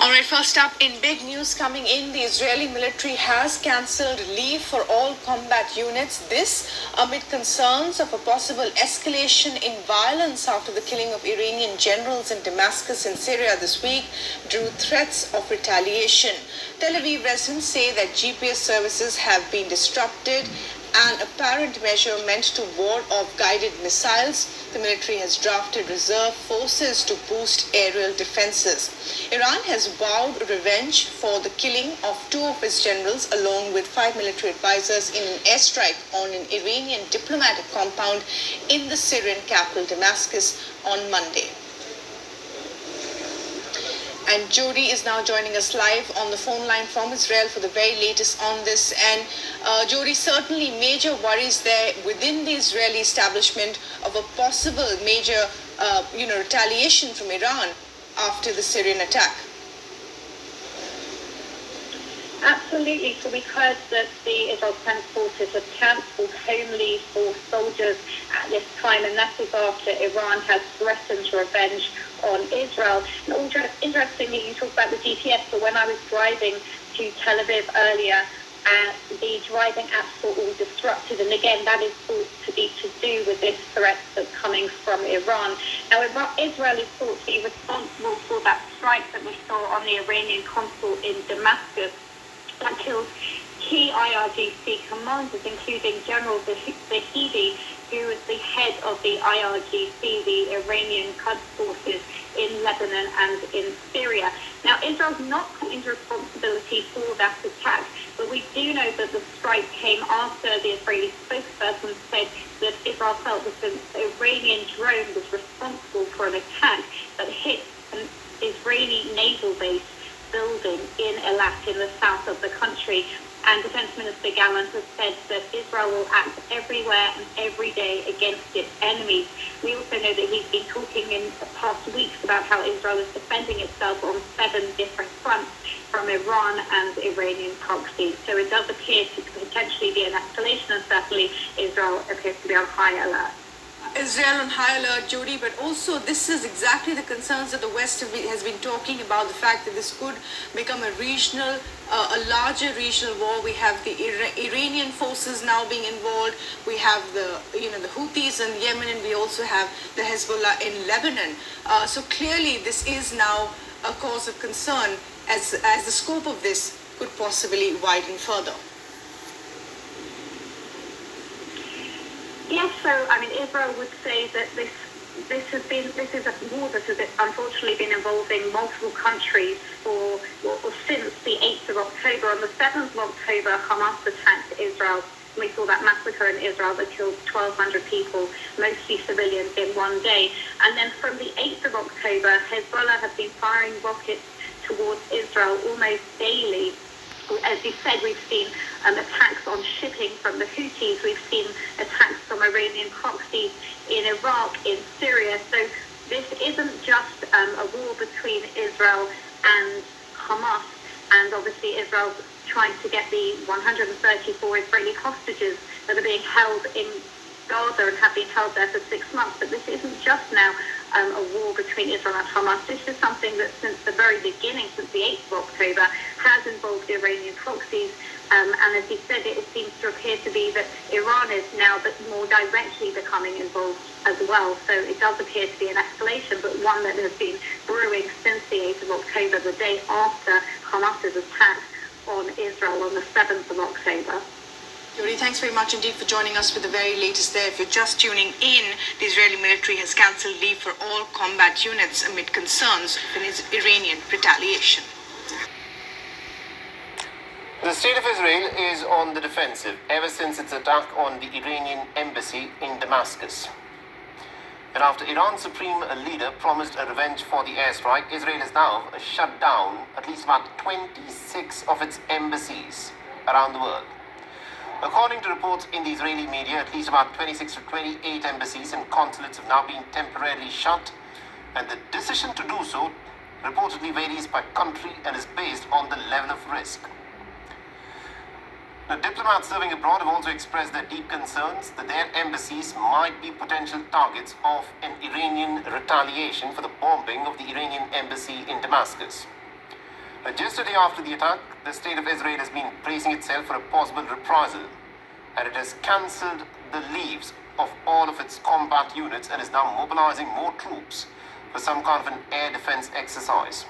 All right, first up, in big news coming in, the Israeli military has cancelled leave for all combat units. This amid concerns of a possible escalation in violence after the killing of Iranian generals in Damascus in Syria this week drew threats of retaliation. Tel Aviv residents say that GPS services have been disrupted, an apparent measure meant to ward off guided missiles. The military has drafted reserve forces to boost aerial defenses. Iran has vowed revenge for the killing of two of its generals along with 5 military advisors in an airstrike on an Iranian diplomatic compound in the Syrian capital Damascus on Monday. And Jody is now joining us live on the phone line from Israel for the very latest on this. And Jody, certainly major worries there within the Israeli establishment of a possible major, retaliation from Iran after the Syrian attack. Absolutely. So we've heard that the Israel Defense Forces have cancelled home leave for soldiers at this time, and that is after Iran has threatened revenge on Israel. And interestingly, you talk about the GPS, but when I was driving to Tel Aviv earlier, the driving apps were all disrupted, and again, that is thought to be to do with this threat that's coming from Iran. Now, Israel is thought to be responsible for that strike that we saw on the Iranian consul in Damascus that killed key IRGC commanders, including General Zahidi, who was the head of the IRGC, the Iranian Quds forces in Lebanon and in Syria. Now, Israel's not claimed responsibility for that attack, but we do know that the strike came after the Israeli spokesperson said that Israel felt that the Iranian drone was responsible for an attack that hit an Israeli naval base building in Eilat in the south of the country. And Defense Minister Gallant has said that Israel will act everywhere and every day against its enemies. We also know that he's been talking in the past weeks about how Israel is defending itself on 7 different fronts from Iran and Iranian proxies. So it does appear to potentially be an escalation, and certainly Israel appears to be on high alert. Israel on high alert, Jody, but also this is exactly the concerns that the West has been talking about, the fact that this could become a larger regional war. We have the Iranian forces now being involved. We have the Houthis in Yemen, and we also have the Hezbollah in Lebanon. So clearly this is now a cause of concern as the scope of this could possibly widen further. Yes, so Israel would say that this is a war that has unfortunately been involving multiple countries since the 8th of October. On the 7th of October, Hamas attacked Israel. We saw that massacre in Israel that killed 1,200 people, mostly civilians, in one day. And then from the 8th of October, Hezbollah have been firing rockets towards Israel almost daily. As you said, we've seen attacks on shipping from the Houthis. We've seen attacks from Iranian proxies in Iraq, in Syria. So this isn't just a war between Israel and Hamas. And obviously Israel's trying to get the 134 Israeli hostages that are being held in Gaza and have been held there for 6 months. But this isn't just now a war between Israel and Hamas. This is something that since the very beginning, since the 8th of October, has involved the Iranian proxies. And as he said, it seems to appear to be that Iran is now more directly becoming involved as well. So it does appear to be an escalation, but one that has been brewing since the 8th of October, the day after Hamas's attack on Israel on the 7th of October. Jody, thanks very much indeed for joining us with the very latest there. If you're just tuning in, the Israeli military has cancelled leave for all combat units amid concerns of an Iranian retaliation. The state of Israel is on the defensive ever since its attack on the Iranian embassy in Damascus. And after Iran's supreme leader promised a revenge for the airstrike, Israel has now shut down at least about 26 of its embassies around the world. According to reports in the Israeli media, at least about 26 to 28 embassies and consulates have now been temporarily shut, and the decision to do so reportedly varies by country and is based on the level of risk. Now, diplomats serving abroad have also expressed their deep concerns that their embassies might be potential targets of an Iranian retaliation for the bombing of the Iranian embassy in Damascus. Just a day after the attack, the state of Israel has been bracing itself for a possible reprisal, and it has cancelled the leaves of all of its combat units and is now mobilizing more troops for some kind of an air defense exercise.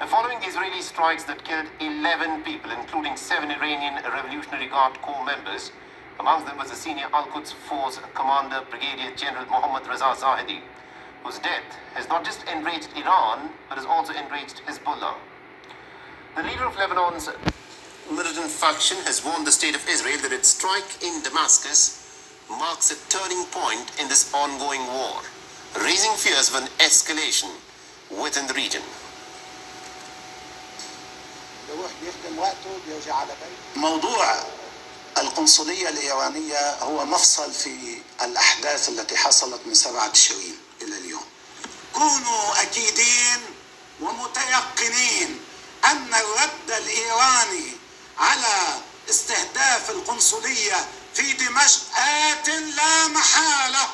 Now, following the Israeli strikes that killed 11 people, including 7 Iranian Revolutionary Guard Corps members, amongst them was the senior Al-Quds Force commander, Brigadier General Mohammad Reza Zahedi, whose death has not just enraged Iran, but has also enraged Hezbollah. The leader of Lebanon's militant faction has warned the state of Israel that its strike in Damascus marks a turning point in this ongoing war, raising fears of an escalation within the region. موضوع القنصلية الإيرانية هو مفصل في الأحداث التي حصلت من 7 تشرين إلى اليوم. كونوا أكيدين ومتيقنين أن الرد الإيراني على استهداف القنصلية في دمشق آت لا محالة.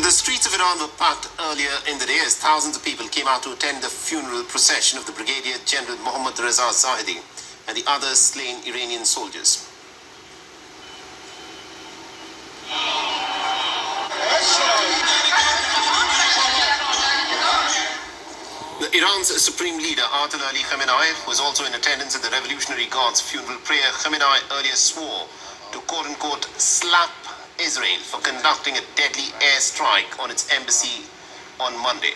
The streets of Iran were packed earlier in the day as thousands of people came out to attend the funeral procession of the Brigadier General Mohammad Reza Zahedi and the other slain Iranian soldiers. Iran's supreme leader, Ayatollah Ali Khamenei, was also in attendance at the Revolutionary Guard's funeral prayer. Khamenei earlier swore to quote-unquote slap Israel for conducting a deadly airstrike on its embassy on Monday.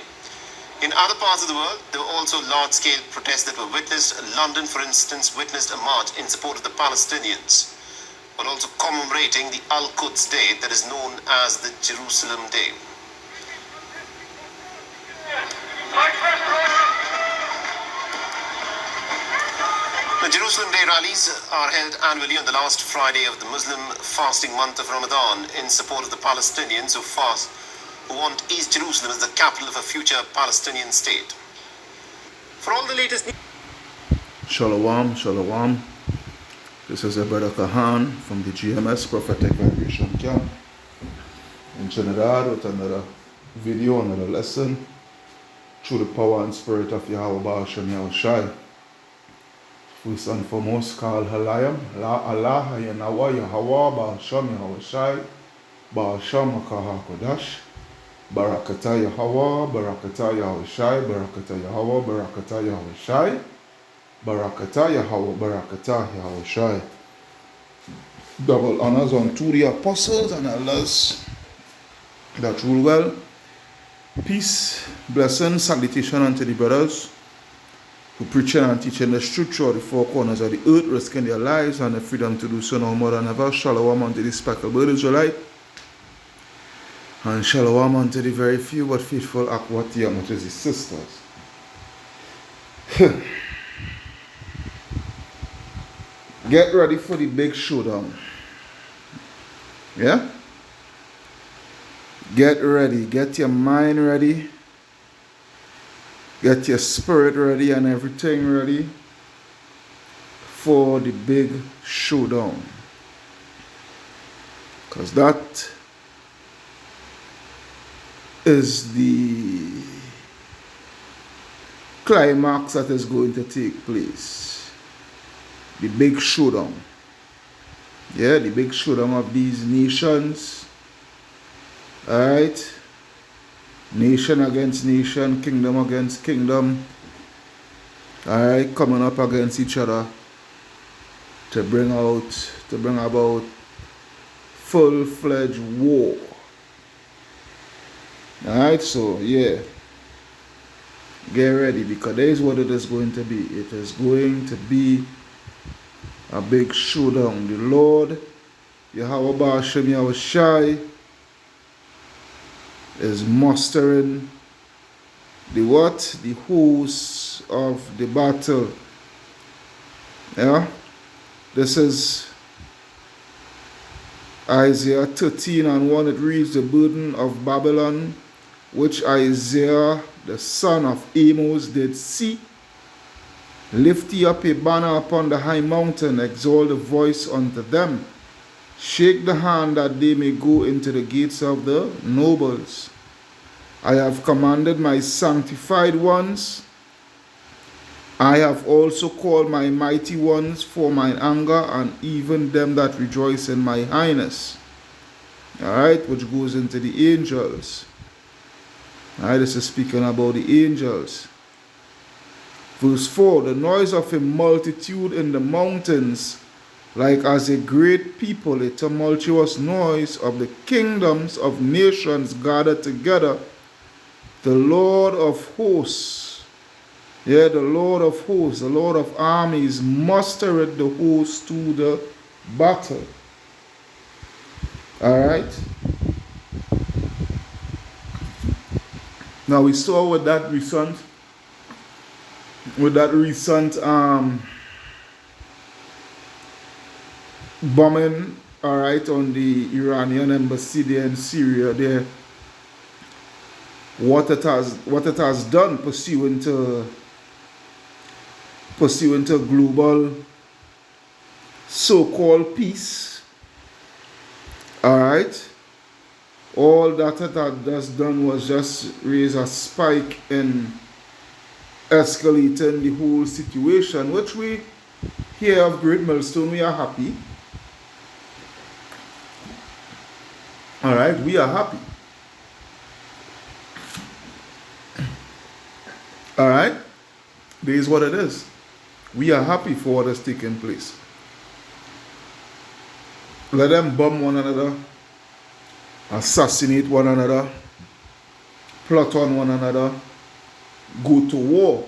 In other parts of the world, there were also large-scale protests that were witnessed. London, for instance, witnessed a march in support of the Palestinians, while also commemorating the Al-Quds Day that is known as the Jerusalem Day. The Jerusalem Day rallies are held annually on the last Friday of the Muslim fasting month of Ramadan in support of the Palestinians who want East Jerusalem as the capital of a future Palestinian state. For all the latest news... Shalom, shalom. This is a brother Kahan from the GMS Prophetic Vibration Camp in Trinidad with another video, another lesson through the power and spirit of Yahweh Ba'ashem Yahushai. First and foremost, call Halayim, La Allah, Yanawa, Yahweh Ba'ashem Yahushai, Ba'ashem Akaha Kodash, Barakata Yahweh, Barakata Yahushai, Barakata Yahweh, Barakata Yahushai, Barakata Yahweh, Barakata Yahushai. Double honors unto the apostles and elders that rule well. Peace, blessing, salutation unto the brothers who preaching and teaching the truth throughout the four corners of the earth, risking their lives and the freedom to do so now more than ever. Shalom unto the speckled Israelite, and shalom unto the very few but faithful Akwatiyam, which is his sisters. Get ready for the big showdown. Yeah? Get ready. Get your mind ready. Get your spirit ready and everything ready for the big showdown. Because that is the climax that is going to take place. The big showdown. Yeah, the big showdown of these nations. Alright? Nation against nation, kingdom against kingdom. Alright, coming up against each other to bring about full-fledged war. Alright, so yeah. Get ready, because that is what it is going to be. It is going to be a big showdown. The Lord, Yahweh Ba'ashem Yahushai, is mustering the what? The hosts of the battle. Yeah? This is Isaiah 13:1. It reads, the burden of Babylon, which Isaiah the son of Amos did see, Lift ye up a banner upon the high mountain, exalt the voice unto them. Shake the hand that they may go into the gates of the nobles. I have commanded my sanctified ones. I have also called my mighty ones for mine anger, and even them that rejoice in my highness. Alright, which goes into the angels. Alright, this is speaking about the angels. Verse 4, the noise of a multitude in the mountains, like as a great people, a tumultuous noise of the kingdoms of nations gathered together. The Lord of hosts, the Lord of hosts, the Lord of armies, mustered the host to the battle. Alright. Now we saw with that recent bombing, alright, on the Iranian embassy there in Syria there, what it has done pursuant to global so-called peace. Alright. All that it had just done was just raise a spike in escalating the whole situation, which we here of Great Millstone, we are happy. Alright, we are happy. Alright, this is what it is. We are happy for what is taking place. Let them bomb one another, assassinate one another, plot on one another, go to war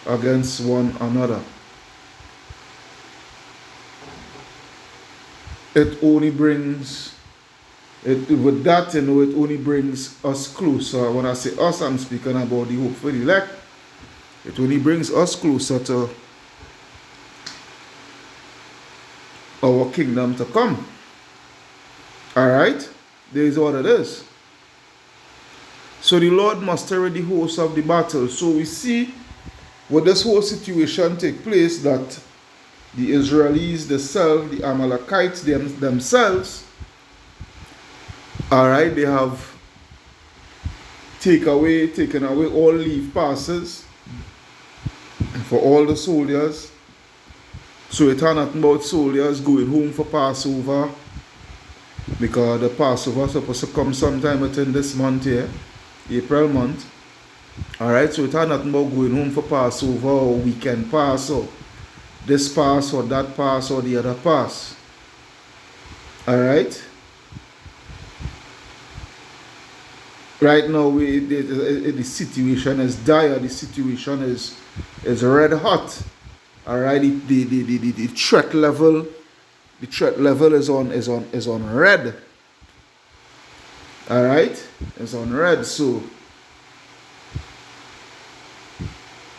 against one another. It only brings, with that, it only brings us closer. When I say us, I'm speaking about the hope for the elect. It only brings us closer to our kingdom to come. Alright? There is what it is. So the Lord mustered the host of the battle. So we see with this whole situation take place that the Israelis themselves, the Amalekites themselves, alright, they have taken away all leave passes for all the soldiers. So it's not about soldiers going home for Passover, because the Passover is supposed to come sometime within this month here, April month. Alright, so it's not about going home for Passover or weekend pass or this pass or that pass or the other pass. Alright. Right now the situation is dire, the situation is red hot. Alright, the threat level is on red. Alright? It's on red, so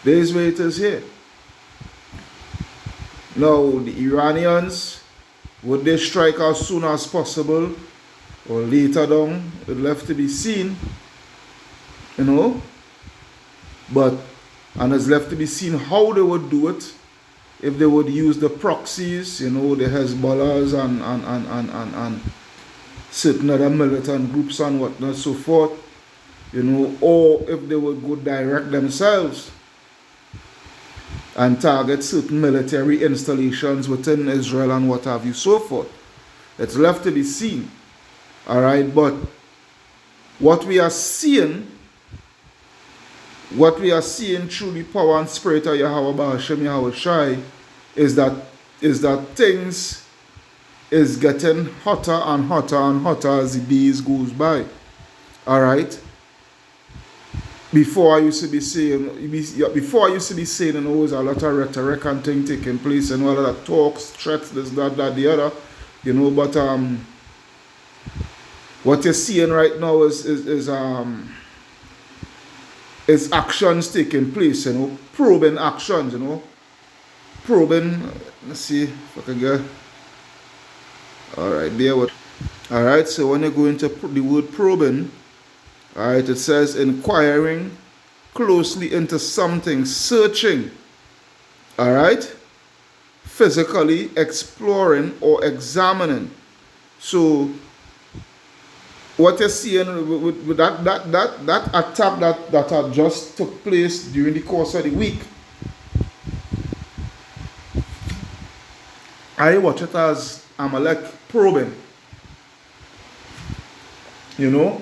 there's where it is here. Now the Iranians, would they strike as soon as possible or later down? It left to be seen. You know? And it's left to be seen how they would do it. If they would use the proxies, you know, the Hezbollahs and certain other militant groups and whatnot, so forth, you know, or if they would go direct themselves and target certain military installations within Israel and what have you, so forth. It's left to be seen. Alright, but what we are seeing through the power and spirit of Yahweh Ba'ashem Yahweh Shai is that things is getting hotter and hotter and hotter as the days goes by. Alright? Before I used to be saying, you know, there's a lot of rhetoric and things taking place and all of that talks, threats, this, that, the other, you know, but what you're seeing right now is actions taking place, you know, probing actions, you know, let's see if I can get, alright, there what, alright, so when you go into the word probing, alright, it says inquiring closely into something, searching, all right, physically exploring or examining. So what you're seeing with that attack that had just took place during the course of the week, I watch it as Amalek probing, you know,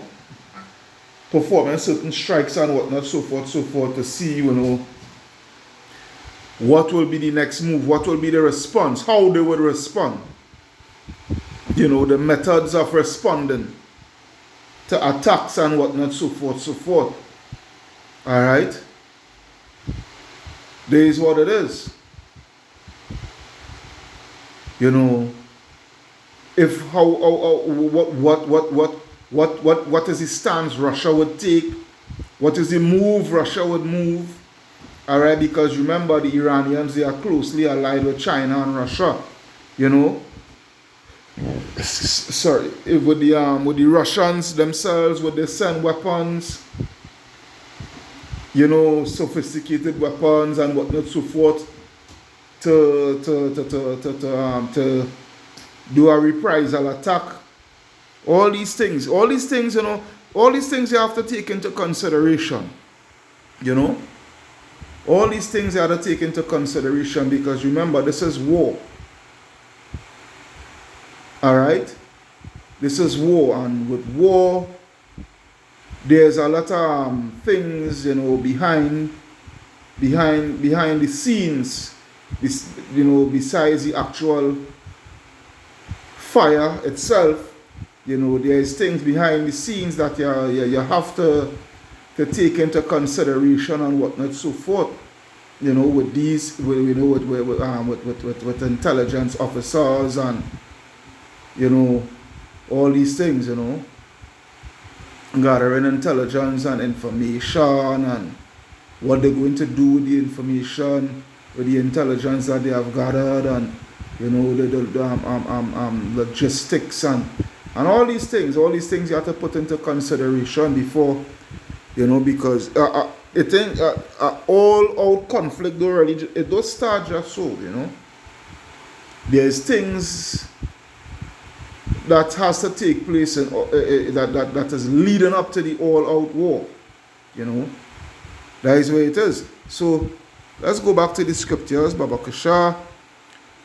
performing certain strikes and whatnot, so forth, to see, you know, what will be the next move, what will be the response, how they would respond, you know, the methods of responding to attacks and whatnot, so forth. All right, there is what it is. You know, if what is the stance Russia would take, what is the move Russia would move, all right, because remember the Iranians, they are closely allied with China and Russia, you know. Sorry, with the Russians themselves, would they send weapons, you know, sophisticated weapons and whatnot, so forth, to do a reprisal attack. All these things, you know, all these things you have to take into consideration, you know. All these things you have to take into consideration, because remember, this is war. All right, this is war, and with war, there's a lot of things, you know, behind the scenes, you know, besides the actual fire itself. You know, there's things behind the scenes that you have to take into consideration and whatnot, so forth. You know, with these, with intelligence officers and, you know, all these things, you know, gathering intelligence and information, and what they're going to do with the information, with the intelligence that they have gathered, and, you know, the logistics and all these things you have to put into consideration before, you know, because it ain't all out conflict don't really, it don't start just so, you know. There's things that has to take place in, that is leading up to the all-out war, you know. That is where it is. So let's go back to the scriptures, Babakasha.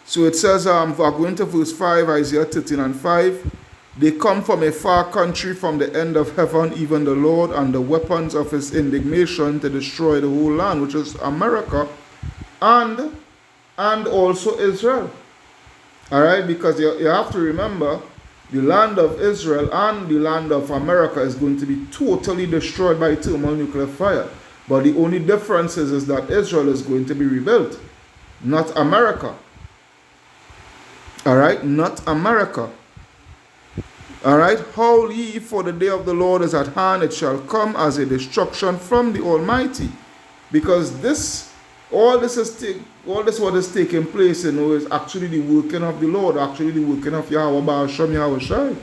So it says, going to verse 5, Isaiah 13 and 5. They come from a far country, from the end of heaven, even the Lord, and the weapons of his indignation to destroy the whole land, which is America, and also Israel. All right, because you have to remember, the land of Israel and the land of America is going to be totally destroyed by thermonuclear fire. But the only difference is that Israel is going to be rebuilt, not America. All right, not America. All right, howl ye, for the day of the Lord is at hand. It shall come as a destruction from the Almighty. Because all this what is taking place, you know, is actually the working of the Lord, actually the working of Yahweh Ba'ashem Yahweh Shai.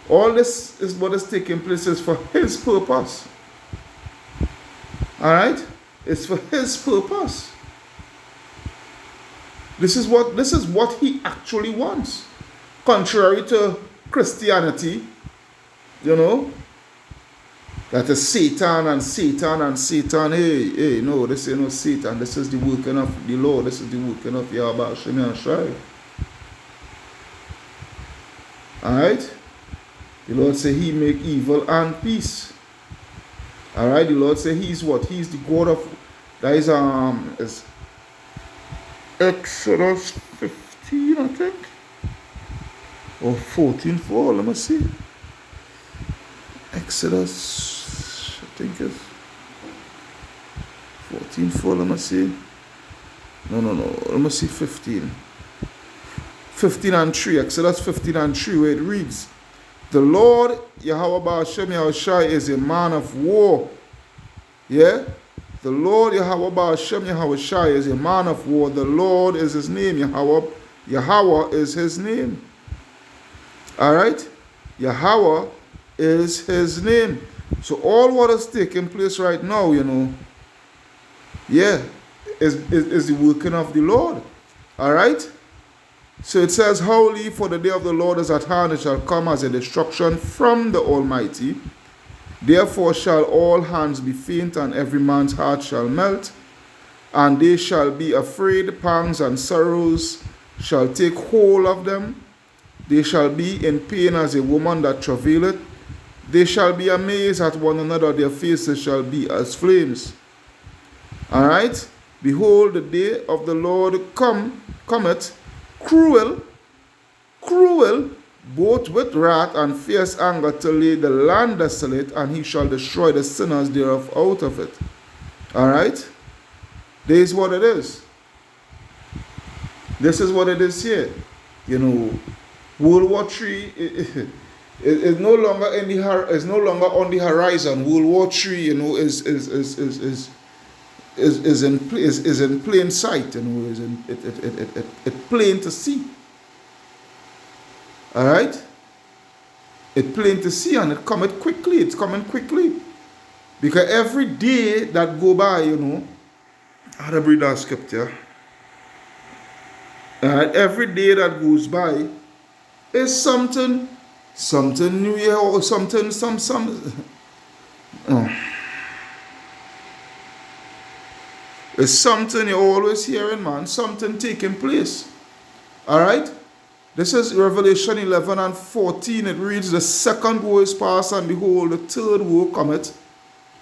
All this is what is taking place is for his purpose. All right, it's for his purpose. This is what he actually wants. Contrary to Christianity, you know, that is Satan and Satan and Satan. Hey, no, this ain't no Satan. This is the working of the Lord. This is the working of Yahweh Hashem Yahshai. Alright? The Lord say he make evil and peace. Alright, the Lord say he's what? He's the God of, that is Exodus 15, I think. Or 14:4, let me see. Exodus, I think it's 14:4, let me see. No, let me see 15. 15 and 3, Exodus 15 and 3, where it reads, the Lord, Yahweh Ba'ashem Yahushai, is a man of war. Yeah? The Lord, Yahweh Ba'ashem Yahushai, is a man of war. The Lord is his name. Yahweh is his name. Alright? Yahweh is his name. So all what is taking place right now, is the working of the Lord. Alright? So it says, Howly, for the day of the Lord is at hand, it shall come as a destruction from the Almighty. Therefore shall all hands be faint, and every man's heart shall melt, and they shall be afraid, pangs and sorrows shall take hold of them. They shall be in pain as a woman that travaileth. They shall be amazed at one another, their faces shall be as flames. Alright? Behold, the day of the Lord cometh, cruel, both with wrath and fierce anger, to lay the land desolate, and he shall destroy the sinners thereof out of it. Alright? This is what it is. This is what it is here. World War III is no longer on the horizon. World War III, is in plain sight. It's plain to see. All right. It's plain to see, and it cometh quickly. It's coming quickly, because every day that go by, I had to read that scripture. Every day that goes by is something new here, or something, it's something you're always hearing, man. Something taking place. Alright? This is Revelation 11 and 14. It reads, the second woe is past, and behold, the third woe cometh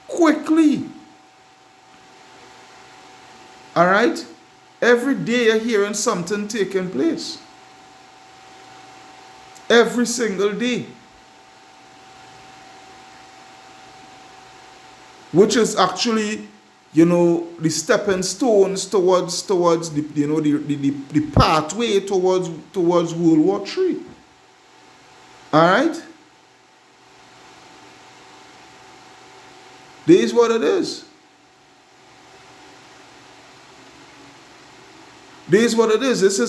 quickly. Alright? Every day you're hearing something taking place. Every single day. Which is actually, the stepping stones towards the pathway towards World War III. Alright? This is what it is. This is what it is. This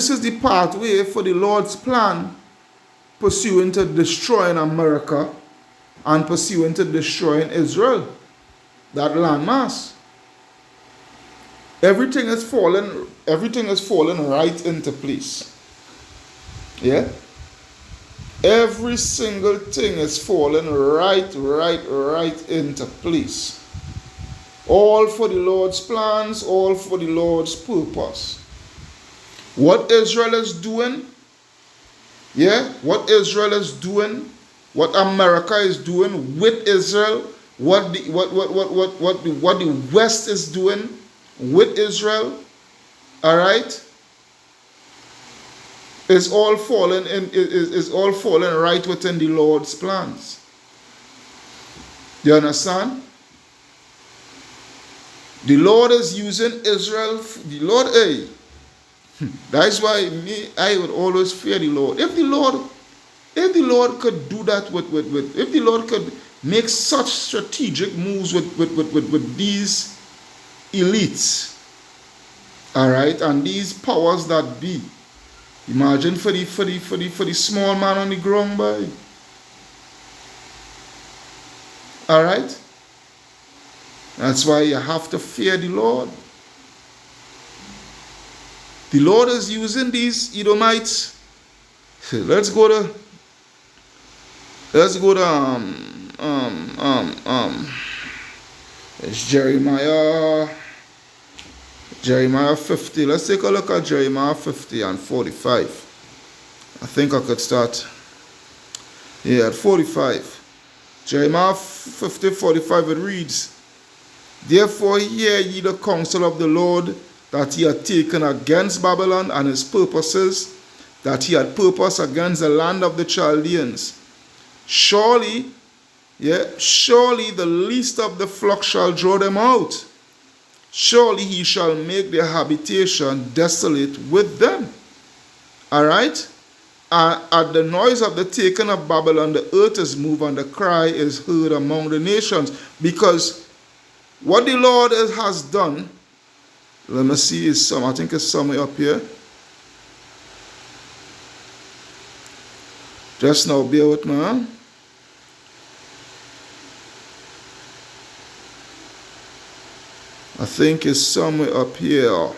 is the pathway for the Lord's plan, pursuing to destroying America and pursuing to destroying Israel, that landmass. Everything is falling right into place. Yeah? Every single thing is falling right into place. All for the Lord's plans, all for the Lord's purpose. What Israel is doing, what Israel is doing, what America is doing with Israel, what the West is doing with Israel, all right, is all falling right within the Lord's plans. Do you understand? The Lord is using Israel. The Lord, that's why I would always fear the Lord. If the Lord could do that if the Lord could make such strategic moves with these elites, all right, and these powers that be, imagine for the small man on the ground, boy. All right. That's why you have to fear the Lord. The Lord is using these Edomites. Let's go to it's Jeremiah 50. Let's take a look at Jeremiah 50 and 45. I think I could start at 45. Jeremiah 50, 45, it reads, Therefore hear ye the counsel of the Lord, that he had taken against Babylon, and his purposes, that he had purposed against the land of the Chaldeans. Surely the least of the flock shall draw them out. Surely he shall make their habitation desolate with them. Alright? At the noise of the taking of Babylon, the earth is moved, and the cry is heard among the nations. Because what the Lord has done, let me see, I think it's somewhere up here. Just now, bear with me. I think it's somewhere up here.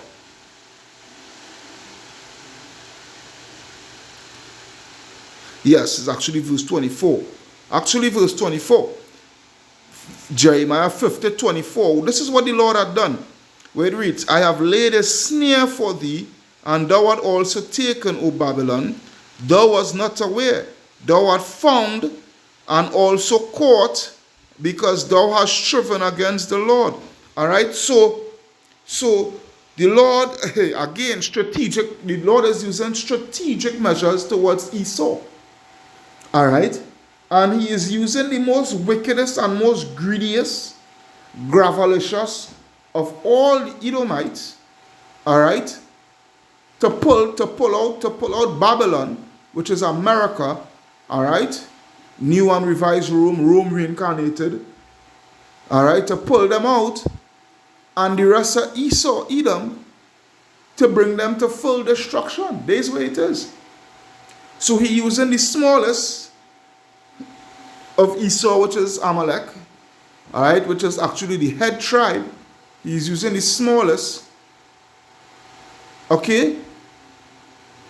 Yes, it's actually verse 24. Actually, verse 24. Jeremiah 50:24. This is what the Lord had done. Where it reads, I have laid a snare for thee, and thou art also taken, O Babylon. Thou wast not aware. Thou art found and also caught, because thou hast striven against the Lord. Alright, so the Lord, again, the Lord is using strategic measures towards Esau. Alright? And he is using the most wickedest and most greediest, gravelicious of all the Edomites, alright, to pull out Babylon, which is America, alright, new and revised Rome reincarnated, alright, to pull them out, and the rest of Esau, Edom, to bring them to full destruction. That's where it is. So he using the smallest of Esau, which is Amalek, alright, which is actually the head tribe. He's using the smallest. Okay?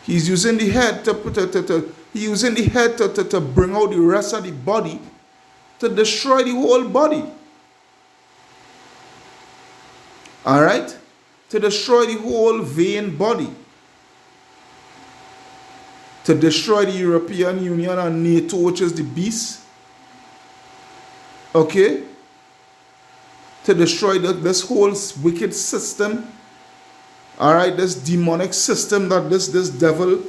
He's using the head to bring out the rest of the body, to destroy the whole body. Alright? To destroy the whole vain body. To destroy the European Union and NATO, which is the beast. Okay? To destroy this whole wicked system. Alright, this demonic system that this devil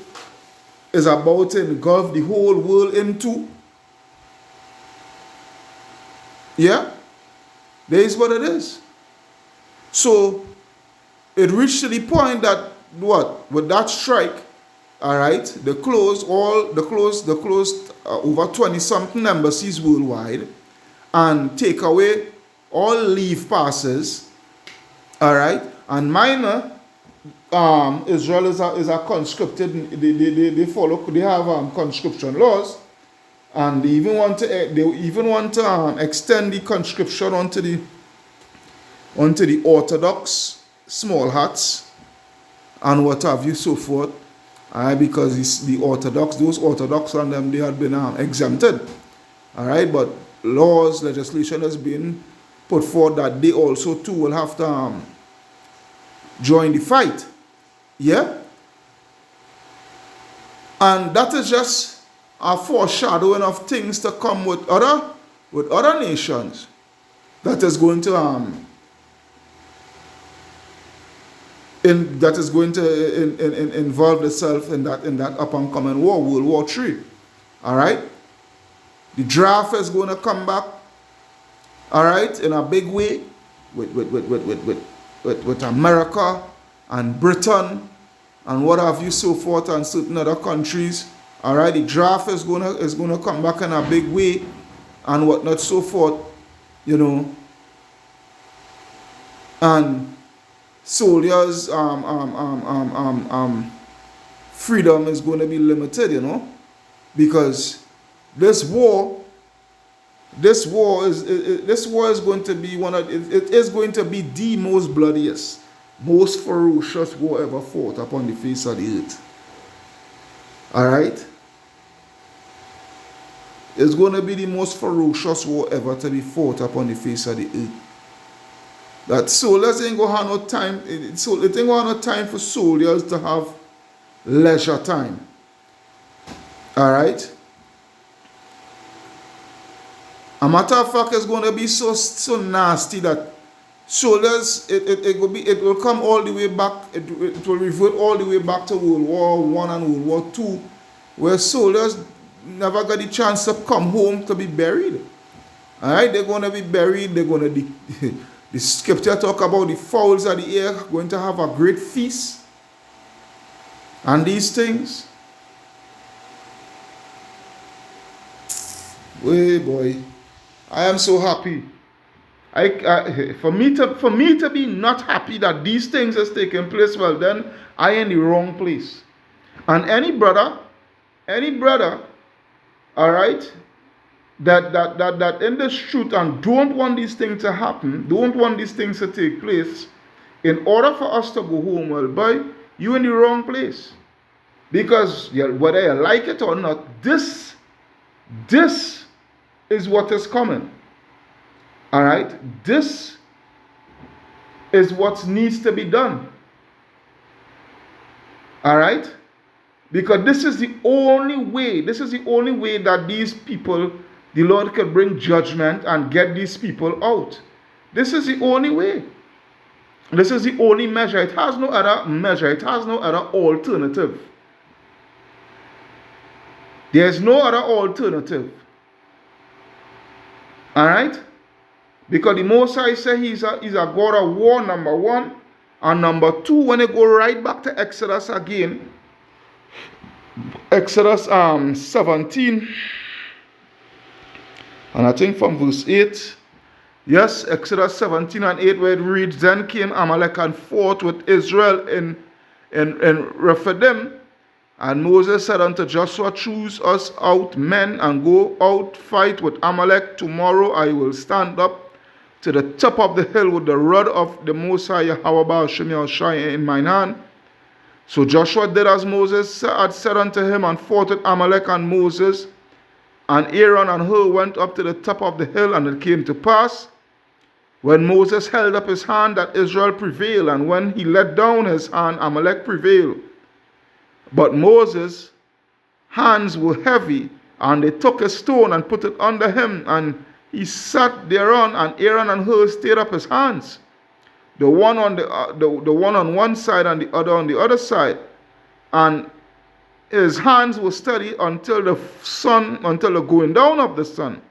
is about to engulf the whole world into. Yeah? That is what it is. So, it reached to the point that, what? With that strike, alright, they closed over 20-something embassies worldwide, and take away all leave passes, alright, and minor, Israel is a conscripted, they have conscription laws, and they even want to extend the conscription onto the Orthodox small hats and what have you, so forth, because it's those Orthodox and them, they had been exempted, alright, but legislation has been put forth that they also too will have to join the fight. Yeah? And that is just a foreshadowing of things to come with other nations that is going to involve itself in that up and coming war, World War III. Alright? The draft is going to come back, alright, in a big way with America and Britain and what have you, so forth, and certain other countries. Alright, the draft is gonna come back in a big way and whatnot, so forth, you know. And soldiers freedom is going to be limited, you know, because this war is going to be it is going to be the most bloodiest, most ferocious war ever fought upon the face of the earth. Alright? It's going to be the most ferocious war ever to be fought upon the face of the earth. That soldiers ain't going to have no time. It ain't going to have no time for soldiers to have leisure time. Alright? A matter of fact, it's going to be so nasty that soldiers, it will come all the way back, it will revert all the way back to World War I and World War II, where soldiers never got the chance to come home to be buried. Alright, they're going to be buried, they're going to be, the scripture talk about the fowls of the air going to have a great feast. And these things. Way boy, I am so happy. For me to be not happy that these things has taken place, well then I am in the wrong place. And any brother, all right, that in this truth and don't want these things to happen, don't want these things to take place, in order for us to go home, well, boy, you in the wrong place. Because whether you like it or not, this is what is coming. All right? This is what needs to be done. All right? Because this is the only way that these people, the Lord can bring judgment and get these people out. This is the only way. This is the only measure. It has no other measure. It has no other alternative. There is no other alternative. All right? Because the Most High said he's a God of war, number one. And number two, when they go right back to Exodus again, Exodus 17, and I think from verse 8, yes, Exodus 17 and 8, where it reads, Then came Amalek and fought with Israel in Rephidim. And Moses said unto Joshua, Choose us out men and go out fight with Amalek. Tomorrow I will stand up to the top of the hill with the rod of the Most High Yahweh Baal Shem Yahushai in mine hand. So Joshua did as Moses had said unto him, and fought with Amalek. And Moses and Aaron and Hur went up to the top of the hill. And it came to pass, when Moses held up his hand, that Israel prevailed, and when he let down his hand, Amalek prevailed. But Moses' hands were heavy, and they took a stone and put it under him, and he sat thereon, and Aaron and Hur stayed up his hands, the one on the one on one side and the other on the other side, and his hands were steady until the going down of the sun.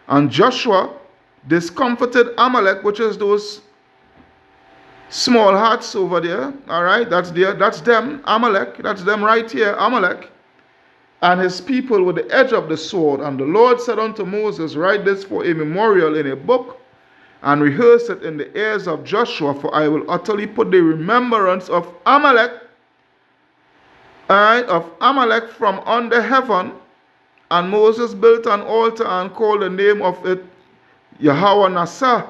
And Joshua discomfited Amalek, which is those small hats over there. All right, that's them, Amalek. That's them right here, Amalek, and his people with the edge of the sword. And the Lord said unto Moses, Write this for a memorial in a book, and rehearse it in the ears of Joshua, for I will utterly put the remembrance of Amalek, from under heaven. And Moses built an altar and called the name of it Yahweh Nassah.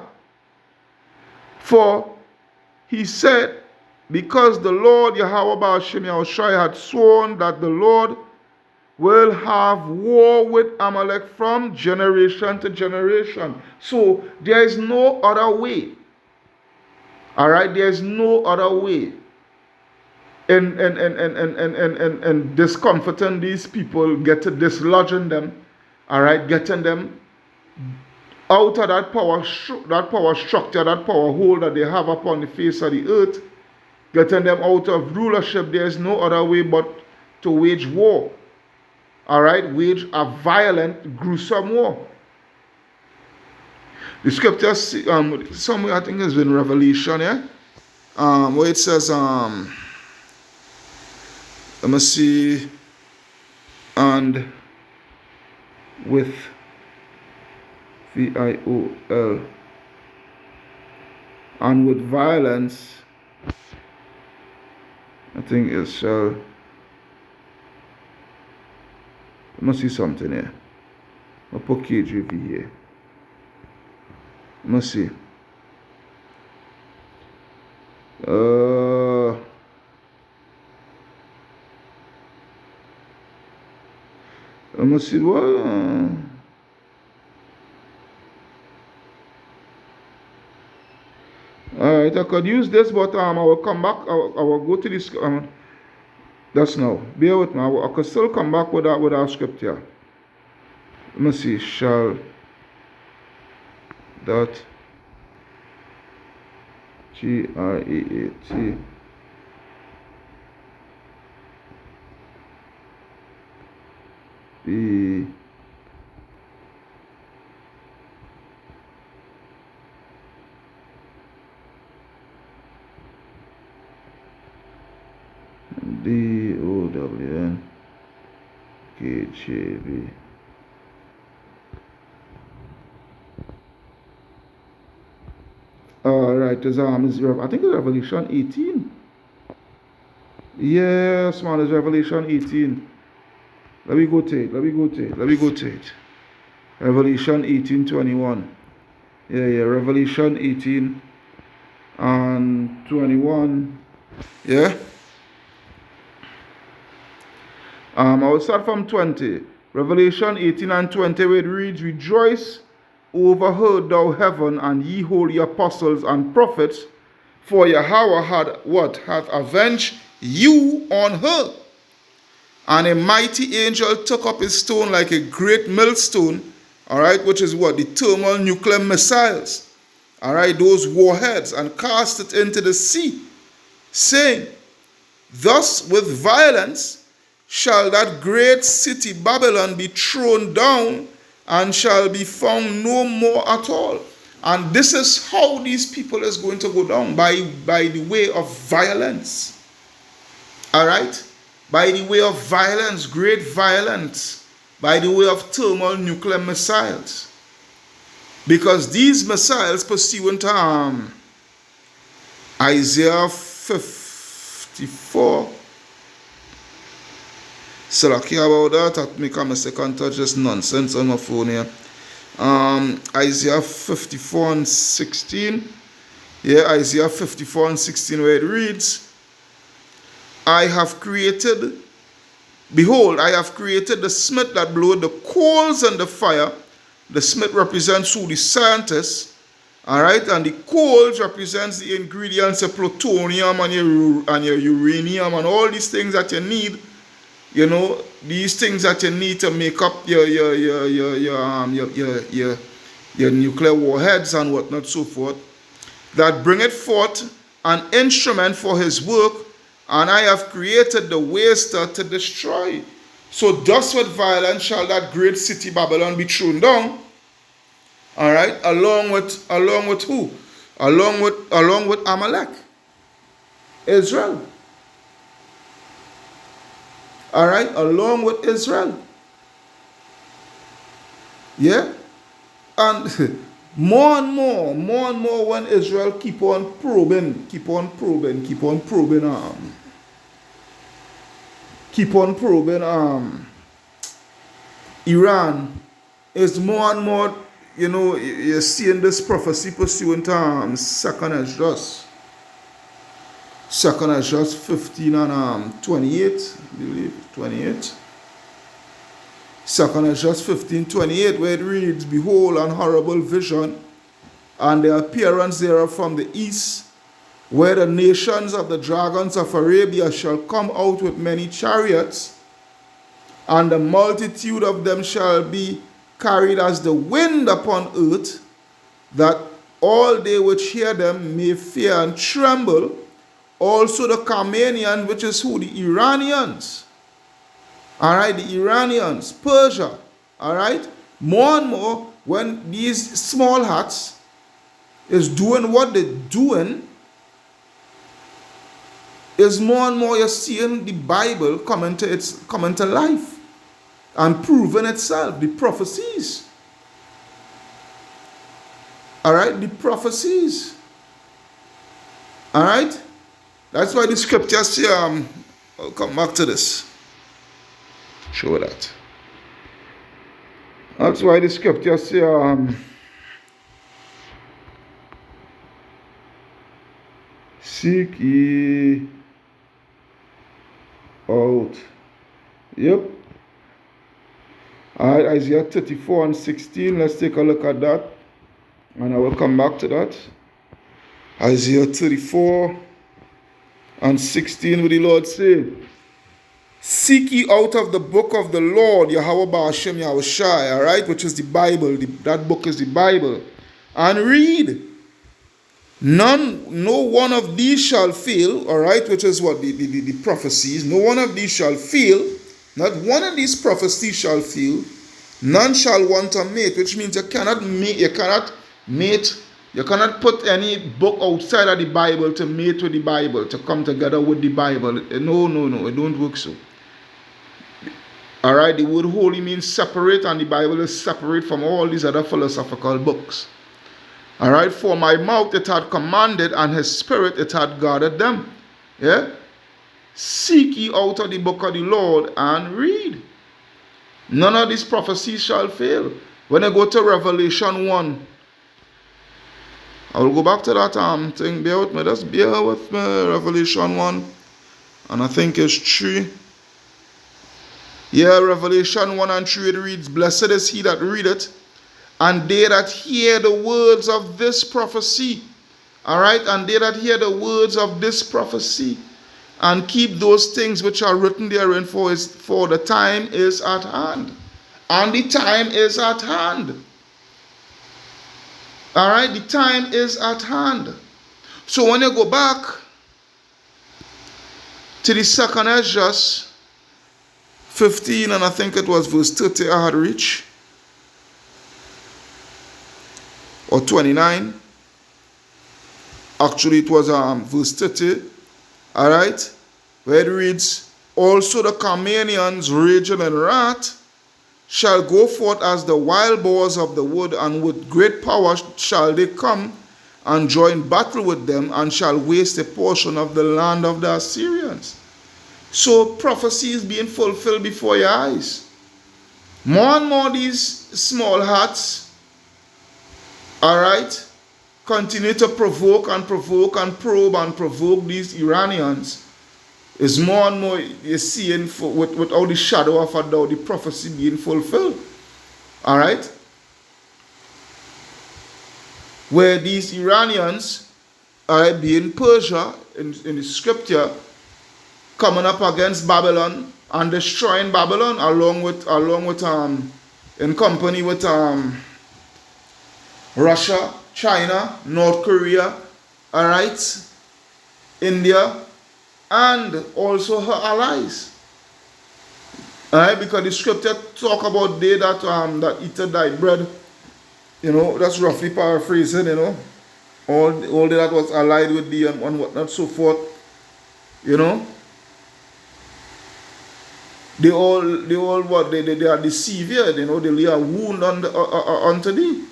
For he said, Because the Lord Yahweh Baal Shem Yahushai had sworn that the Lord will have war with Amalek from generation to generation. So there is no other way. All right, there is no other way in discomforting these people, dislodging them. All right, getting them out of that power structure, that power hold that they have upon the face of the earth, getting them out of rulership. There is no other way but to wage war. All right, wage a violent, gruesome war. The scripture, somewhere I think it's in Revelation, yeah, where it says, let me see, and with VIOL, and with violence, I think it shall. I must see something here. I'll put KJV here. I must see. I must see what. Alright, I could use this, but I will come back. I will go to this. That's now. Bear with me. I could still come back with our scripture. Let me see. Shall dot GREAT be DOWN KJV. Right, I think it's Revelation 18. Yes, man, it's Revelation 18. Let me go to it. Revelation 18:21. Yeah, Revelation 18 and 21. Yeah. I will start from 20. Revelation 18 and 20, where it reads, Rejoice over her, thou heaven, and ye holy apostles and prophets, for Yahweh had what? Hath avenged you on her. And a mighty angel took up his stone like a great millstone, all right, which is what? The thermonuclear missiles, all right, those warheads, and cast it into the sea, saying, Thus with violence shall that great city Babylon be thrown down, and shall be found no more at all. And this is how these people is going to go down, by the way of violence. All right? By the way of violence, great violence, by the way of thermonuclear missiles. Because these missiles, pursuant to Isaiah 54, so lucky about that, I make a mistake and touch this nonsense on my phone here. Isaiah 54 and 16. Yeah, Isaiah 54 and 16, where it reads, Behold, I have created the smith that bloweth the coals and the fire. The smith represents who? The scientists. Alright, and the coals represents the ingredients of plutonium and your uranium and all these things that you need. You know, these things that you need to make up your nuclear warheads and whatnot, so forth, that bringeth forth an instrument for his work, and I have created the waster to destroy. So thus with violence shall that great city Babylon be thrown down. All right, along with who? Along with Amalek, Israel. All right, along with Israel. Yeah, and more and more when Israel keep on probing Iran, is more and more, you know, you're seeing this prophecy pursuant to Second Esdras 15 and 28, I believe, 28. Second Esdras 15:28, where it reads, Behold, an horrible vision, and the appearance thereof from the east, where the nations of the dragons of Arabia shall come out with many chariots, and the multitude of them shall be carried as the wind upon earth, that all they which hear them may fear and tremble. Also the Carmanians, which is who? The Iranians. All right, the Iranians, Persia. All right, more and more when these small hats is doing what they're doing, is more and more you're seeing the Bible coming to life and proving itself. The prophecies. All right, the prophecies. All right, that's why the scriptures say. I'll come back to this. Show that. That's why the scriptures say, seek ye out. Yep. Alright, Isaiah 34 and 16. Let's take a look at that. And I will come back to that. Isaiah 34 and 16, what the Lord say? Seek ye out of the book of the Lord, Yahweh Ba'ashem Yahushai, all right, which is the Bible. That book is the Bible. And read. No one of these shall fail, all right, which is what? The prophecies. No one of these shall fail. Not one of these prophecies shall fail. None shall want a mate, which means you cannot put any book outside of the Bible to mate with the Bible, to come together with the Bible. No, it don't work so. All right, the word holy means separate, and the Bible is separate from all these other philosophical books. All right, for my mouth it had commanded, and his spirit it had guarded them. Yeah? Seek ye out of the book of the Lord and read. None of these prophecies shall fail. When I go to Revelation 1, I will go back to that thing. Bear with me. Just bear with me. Revelation 1. And I think it's 3. Yeah, Revelation 1 and 3 it reads, Blessed is he that readeth, and they that hear the words of this prophecy. Alright, and they that hear the words of this prophecy, and keep those things which are written therein, for the time is at hand. And the time is at hand. Alright, the time is at hand. So when you go back to the second Esdras 15, and I think it was verse 30 I had reached, or 29. Actually, it was verse 30, all right, where it reads, Also the Carmanians raging in wrath shall go forth as the wild boars of the wood, and with great power shall they come and join battle with them, and shall waste a portion of the land of the Assyrians. So prophecy is being fulfilled before your eyes. More and more these small hats, all right, continue to provoke and provoke and probe and provoke these Iranians. Is more and more you're seeing without the shadow of a doubt the prophecy being fulfilled. All right? Where these Iranians are being Persia in the scripture, coming up against Babylon and destroying Babylon along with in company with Russia, China, North Korea, all right, India, and also her allies. All right, because the scripture talk about they that eat thy bread, you know, that's roughly paraphrasing, you know, all that was allied with thee and whatnot, so forth, you know. They all what they are deceived, you know, they lay a wound unto thee.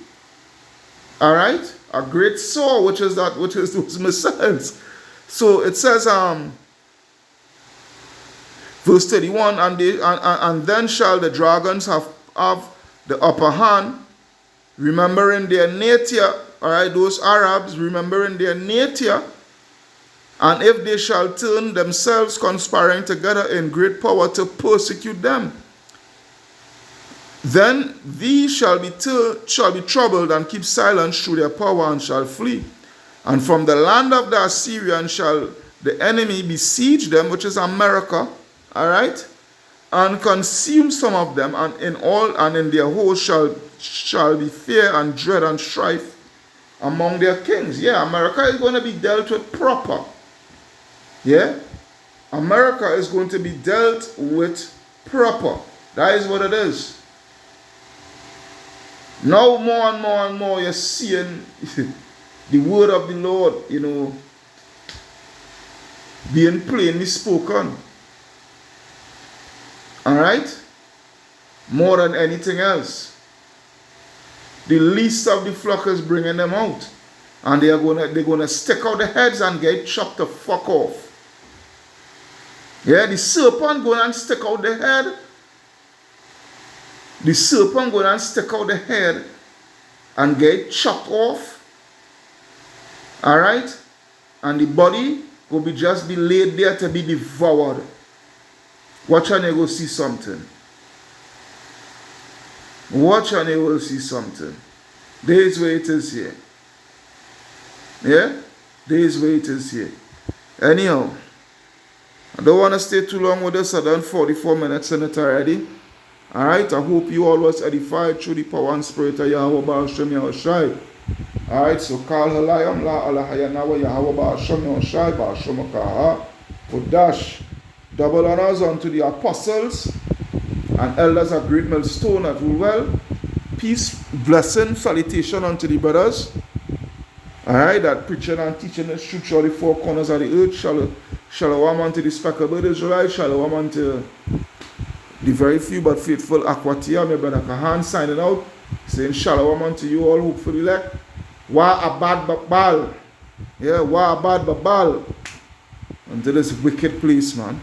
All right, a great sore, which is those missiles. So it says, verse 31, and then shall the dragons have the upper hand, remembering their nature. All right, those Arabs remembering their nature. And if they shall turn themselves, conspiring together in great power to persecute them, then these shall be troubled and keep silence through their power, and shall flee. And from the land of the Assyrians shall the enemy besiege them, which is America, all right, and consume some of them, and in their host shall be fear and dread and strife among their kings. Yeah, America is going to be dealt with proper. Yeah, America is going to be dealt with proper. That is what it is. Now more and more you're seeing the word of the Lord, you know, being plainly spoken. All right? More than anything else. The least of the flock is bringing them out. And they're gonna stick out the heads and get chopped the fuck off. Yeah, the serpent going and stick out the head. The serpent going and stick out the head and get chopped off. Alright? And the body will just be laid there to be devoured. Watch and you will see something. Watch and you will see something. There is where it is here. Yeah? There is where it is here. Anyhow, I don't want to stay too long with this. I've done 44 minutes in it already. Alright, I hope you all was edified through the power and spirit of Yahweh Baal Shem Yahushai. Alright, so Kal Halayam La Alahayanawa Yahweh Baal Shem Yahushai Baal Shem Kaha Udash. Double honors unto the apostles and elders of Great Millstone that rule well. Peace, blessing, salutation unto the brothers. Alright, that preaching and teaching the truth through the four corners of the earth. Shalom unto the speckled Israelites. Shalom unto the very few but faithful Aquatia. My brother Kahan signing out, saying shalom unto you all hopefully elect. Wa abad babal. Yeah, wa abad babal. Unto this wicked place, man.